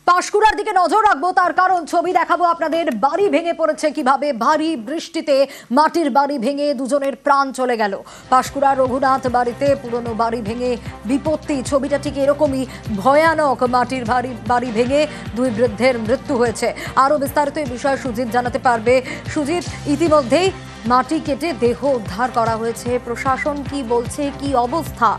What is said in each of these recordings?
পাঁশকুড়ার দিকে নজর রাখবো, তার কারণ ছবি দেখাবো আপনাদের। বাড়ি ভেঙে পড়েছে কিভাবে, ভারী বৃষ্টিতে মাটির বাড়ি ভেঙে দুজনের প্রাণ চলে গেল। পাঁশকুড়ার রঘুনাথ বাড়িতে পুরনো বাড়ি ভেঙে বিপত্তি। ছবিটা ঠিক এরকমই ভয়ানক। মাটির বাড়ি ভেঙে দুই বৃদ্ধের মৃত্যু হয়েছে। আরো বিস্তারিত এই বিষয়ে সুজিত জানাতে পারবে। সুজিত, ইতিমধ্যেই মাটি কেটে দেহ উদ্ধার করা হয়েছে, প্রশাসন কি বলছে, কি অবস্থা?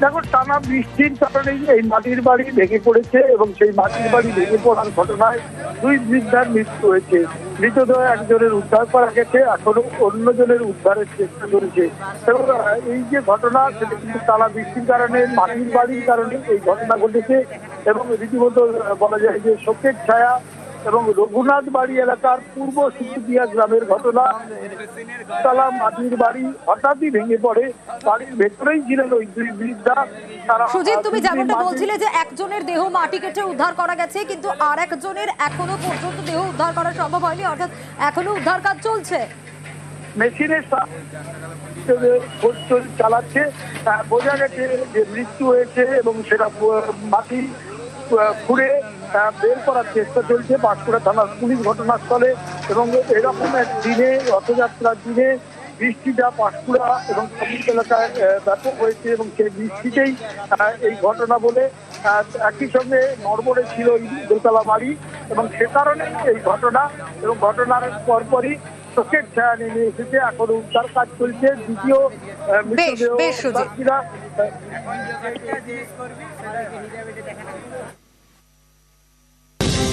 দেখো, টানা বৃষ্টির কারণে এই মাটির বাড়ি ভেঙে পড়েছে এবং সেই মাটির বাড়ি ভেঙে পড়ার ঘটনায় দুই বৃদ্ধার মৃত্যু হয়েছে। মৃতদেহ একজনের উদ্ধার করা গেছে, এখনো অন্যজনের উদ্ধারের চেষ্টা চলছে। এবং এই যে ঘটনা, সেটা কিন্তু টানা বৃষ্টির কারণে, মাটির বাড়ির কারণে এই ঘটনা ঘটেছে। এবং রীতিমতো বলা যায় যে শোকের ছায়া। এবং রঘুনাথ বাড়ি এলাকার পূর্ব সিকুদিয়া গ্রামের ঘটনা। তালা মাটির বাড়ি হঠাৎই ভেঙে পড়ে। বাড়ির ভেতরেই ছিলেন ওই দুই বৃদ্ধা। সুজিত, তুমি যেমনটা বলছিলে যে একজনের দেহ মাটি কেটে উদ্ধার করা গেছে, কিন্তু আর একজনের এখনো পর্যন্ত দেহ উদ্ধার করা সম্ভব হয়নি, অর্থাৎ এখনো উদ্ধার কাজ চলছে। মেশিনের খোঁজ চালাচ্ছে। বোঝা গেছে যে মৃত্যু হয়েছে এবং সেটা মাটি খুঁড়ে বের করার চেষ্টা চলছে পাঁশকুড়া থানার পুলিশ ঘটনাস্থলে। এবং এরকম এক দিনে, রথযাত্রার দিনে, বৃষ্টিটা পাঁশকুড়া এবং সমুদ্র এলাকায় ব্যাপক হয়েছে এবং সেই বৃষ্টিতেই এই ঘটনা বলে। একই সঙ্গে নড়বড়ে ছিল এই দোতলা বাড়ি এবং সে কারণে এই ঘটনা। এবং ঘটনার পরপরই চোখের ছায়া নেমে এসেছে। এখন উদ্ধার কাজ চলছে। দ্বিতীয় মৃতদেহ